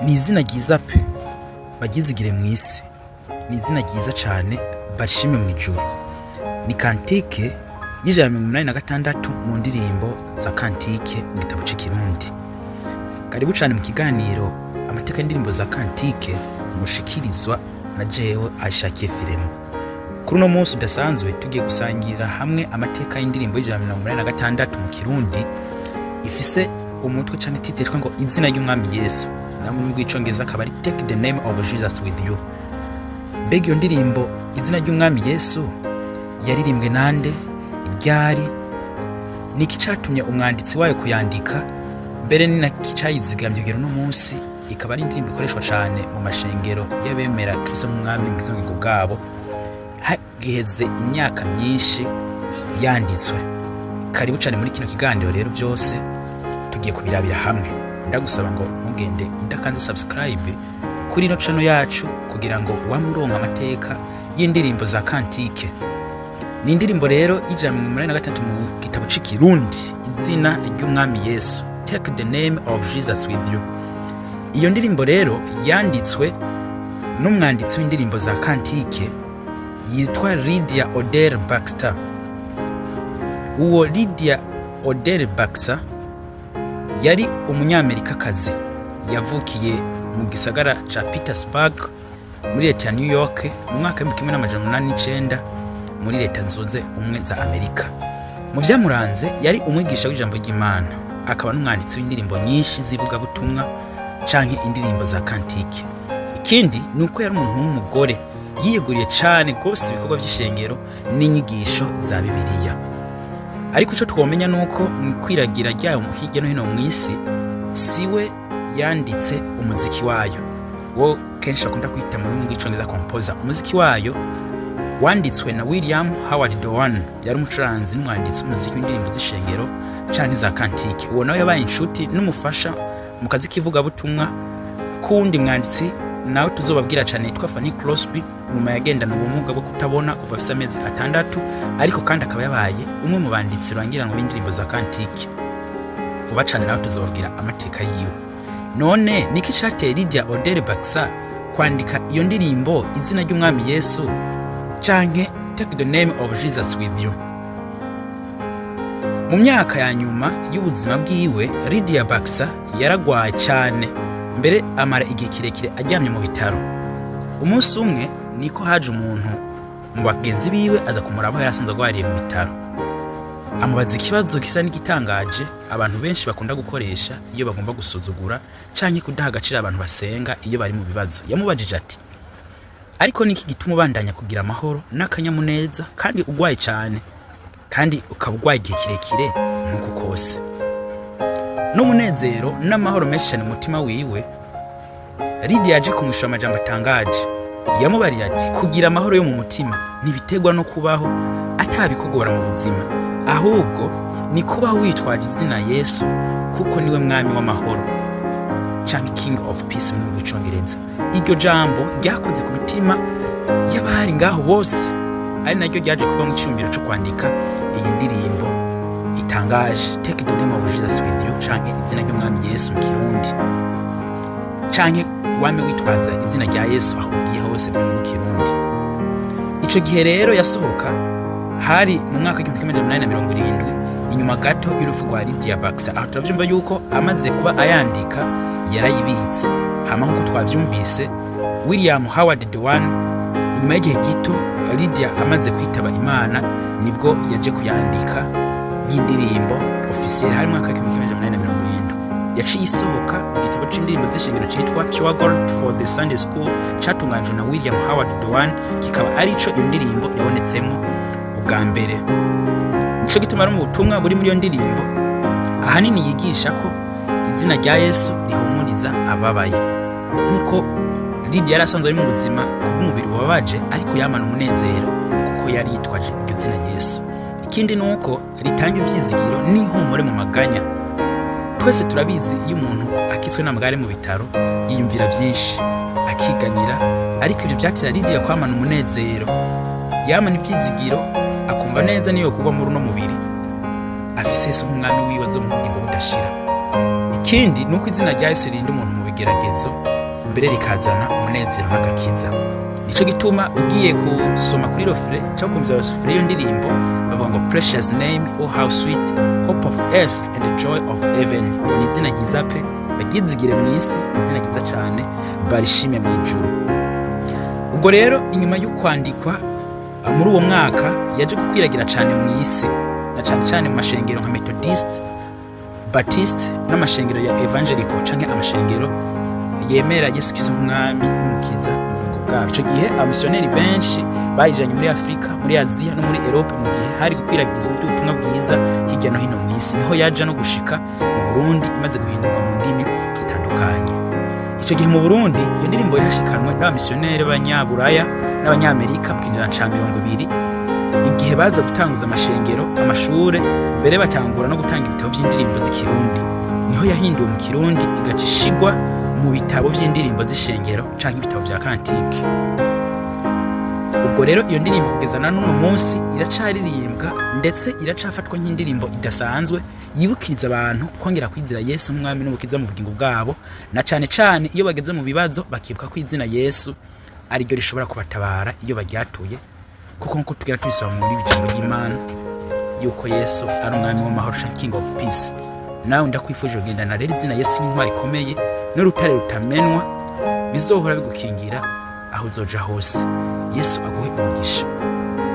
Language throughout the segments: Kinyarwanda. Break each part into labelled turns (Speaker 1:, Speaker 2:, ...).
Speaker 1: Ni izina ryiza pe bagizigire mu isi, ni izina ryiza cyane barishime mu ijuru. Ni kantike y'186 mu ndirimbo za kantike mu gitabo cy'ikirundi. Karibu cyane mu kiganiro amateka y'indirimbo za kantike mushikirizwa na jewe Ashakiye Filemo. Kuri uno munsi udasanzwe tugiye gusangirira hamwe amateka y'indirimbo y'186 mu kirundi ifise umutwe cyane tititwa ngo izina ry'umwami Yesu, namwe mu bw'icongereza akaba ari Take the name of Jesus with you. Mbega iyo ndirimbo izina ry'umwami Yesu yaririmbwe nande, ryari, niki catumye umwanditsi wayo kuyandika, mbere ni naki cayizigamye kugera no munsi ikaba ari indirimbo ikoreshwa cyane mu mashengero y'abemera Kristo nk'umwami mu buzima bwabo hagiheze imyaka myinshi yanditswe. Karibu cyane muri kino kiganiro rero byose tugiye kubirabira hamwe. Ndagusaba ngo ntugende udakanze subscribe kuri ino channel yacu kugira ngo wamuronka amateka y'indirimbo za kantike. Ni indirimbo rero y'186 mu gitabo cy'ikirundi, izina ry'umwami Yesu, Take the name of Jesus with you. Iyo ndirimbo rero yanditswe n'umwanditsi w'indirimbo za kantike yitwa Lydia Odell Baxter. Uwo Lydia Odell Baxter yari umunyamerikakazi yavukiye mu gisagara ca Petersburg muri leta ya New York mu mwaka w'1889 muri leta zunze ubumwe za Amerika. Mu vyamuranze yari umwigisha w'ijambo ry'Imana, akaba n'umwanditsi w'indirimbo nyinshi zivuga butumwa canke indirimbo za kantike. Ikindi nuko yari umuntu w'umugore yiyeguriye cyane gose ibikorwa by'ishengero n'inyigisho za Bibiliya. Ariko ico twomenya nuko mu kwiragira ryayo mu hirya no hino mu isi siwe yanditse umuziki wayo, wo kenshi bakunda kwita mu bw'icongereza composer. Umuziki wayo wanditswe na William Howard Doane, yari umucuranzi n'umwanditsi w'umuziki w'indirimbo z'ishengero canke za kantike. Uwo nawe yabaye inshuti n'umufasha mu kazi kivuga butumwa kundi mwanditsi nawe tuzobabwira cyane yitwa Fanny Crosby, nyuma yagendana ubumuga bwo kutabona kuva afite amezi 6, ariko kandi akaba yabaye umwe mu banditsi rangira ngo b'indirimbo za kantike. Vuba cyane nawe tuzobabwira amateka yiwe. None niki cateye Lydia Odell Baxter kwandika iyo ndirimbo izina ry'umwami Yesu canke Take the name of Jesus with you? Mu myaka ya nyuma y'ubuzima bwiwe Lydia Baxter yaragwaye cyane, mbere amara igihe kirekire aryamye mu bitaro. Umunsi umwe niko haje umuntu mu bagenzi biwe aza kumuraba yarasanzwe agwariye mu bitaro. Amubaza ikibazo gisa n'igitangaje abantu benshi bakunda gukoresha iyo bagomba gusuzugura canke kudaha agaciro abantu basenga iyo bari mu bibazo. Yamubajije ati, ariko niki gituma ubandanya kugira amahoro n'akanyamuneza kandi ugwaye cyane, kandi ukabugwaye igihe kirekire nkuko kose? N'umunezero n'amahoro menshi cyane umutima wiwe, Lydia yaje kumwishura amajambo atangaje. Yamubariye ati, kugira amahoro yo mu mutima ntibitegwa no kubaho atabikugora mu buzima, ahubwo ni kubaho witwaje izina Yesu kuko niwe mwami w'amahoro canke King of Peace mu bw'icongereza. Iryo jambo ryakoze ku mitima y'abari ngaho bose, ari naryo ryaje kuva mu cyumbiro cyo kwandika iyi ndirimbo itangaje Take the name of Jesus with you canke izina ry'umwami Yesu mu kirundi, canke wame witwaza izina rya Yesu aho ugiye hose mu kirundi. Ico gihe rero yasohoka hari mu mwaka w'1870, inyuma gato y'urupfu rwa Lydia Baxter. Aho turavyumva yuko amaze kuba ayandika yarayibitse. Hama nkuko twavyumvise William Howard Doane, nyuma y'igihe gito Lydia amaze kwitaba Imana nibwo yaje kuyandika y'indirimbo officiel hari mu mwaka w'1870. Yaciye isohoka mu gitabo c'indirimbo z'ishengero citwa Pure Gold for the Sunday School catunganijwe na William Howard Doane, kikaba arico iyo ndirimbo yabonetsemo ubwa mbere. Nico gituma mu butumwa buri muri iyo ndirimbo ahanini yigisha ko izina rya Yesu rihumuriza ababaye. Nkuko Lydia yari asanzwe ari mu buzima kubw'umubiri wababaje, ariko yamana umunezero kuko yari yitwaje iryo zina Yesu. Ikindi nuko ritanga ivyizigiro n'ihumure mu maganya. Twese turabizi iyo umuntu akitswe n'amagare mu bitaro yiyumvira byinshi akiganyira, ariko ibyo byatira Lydia kwamana umunezero, yamana ivyizigiro, akumva neza niyo kuba muri no mubiri afise Yesu nk'umwami wiwe zo mu bugingo budashira. Ikindi nuko izina rya Yesu rinda umuntu mu bigeragezo mbere rikazana umunezero n'agakiza. Nico gituma ugiye kusoma kuri refrain cyangwa kumva refrain y'iyo ndirimbo bavuga ngo precious name, oh how sweet, hope of earth and the joy of heaven. Ni izina ryiza pe, bagizigire mu isi, ni izina ryiza cyane, barishime mu ijuru. Ubwo rero inyuma yo kwandikwa muri uwo mwaka yaje gukwiragira cyane mu isi, na cyane mu mashengero nka Methodist, Baptist n'amashengero ya Evangelical canke amashengero yemera Yesu Kristo nk'umwami n'umukiza mu bugingo bwabo. Ico gihe abamisiyoneri benshi bayijanye muri Afrika, muri Aziya no muri Europe mu gihe hari gukwiragizwa ubutumwa bwiza hirya no hino mu isi. Niho yaje no gushika mu Burundi imaze guhinduka mu ndimi zitandukanye. Ico gihe mu Burundi iyo ndirimbo yashikanwe n'abamisiyoneri b'Abanyaburaya n'Abanyamerika mu kinyejana ca 20 igihe baza gutanguza amashengero, amashure, mbere batangura no gutanga ibitabo by'indirimbo z'ikirundi. Niho yahinduwe mu kirundi igacishigwa mu bitabo by'indirimbo z'ishengero canke ibitabo bya kantike. Ubwo rero iyo ndirimbo kugeza na n'uno munsi iracaririmbwa ndetse iracafatwa nk'indirimbo idasanzwe yibukiriza abantu kongera kwizera Yesu nk'umwami n'umukiza mu bugingo bwabo, na cane iyo bageze mu bibazo bakibuka ko izina Yesu ari ryo rishobora kubatabara iyo baryatuye, kuko nkuko tugera tubisoma muri ijambo ry'Imana yuko Yesu ari umwami w'amahoro, King of Peace. Nawe ndakwifuje kugendana rero izina Yesu nk'intwari ikomeye n'urutare rutamenwa, bizohora bigukingira aho uzoja hose. Yesu aguhe umugisha.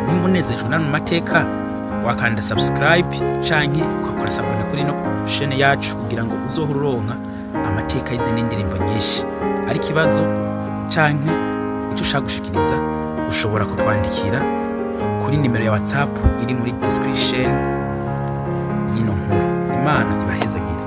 Speaker 1: Nimba unezejwe n'ano mateka, wakanda subscribe canke ukakora sabone kuri no chaîne yacu kugira ngo uzohora uronka amateka y'izindi ndirimbo nyinshi. Ari kibazo canke icyo ushaka gushikiriza, ushobora kutwandikira kuri nimero ya WhatsApp iri muri description y'ino nkuru. Imana ibahezagire.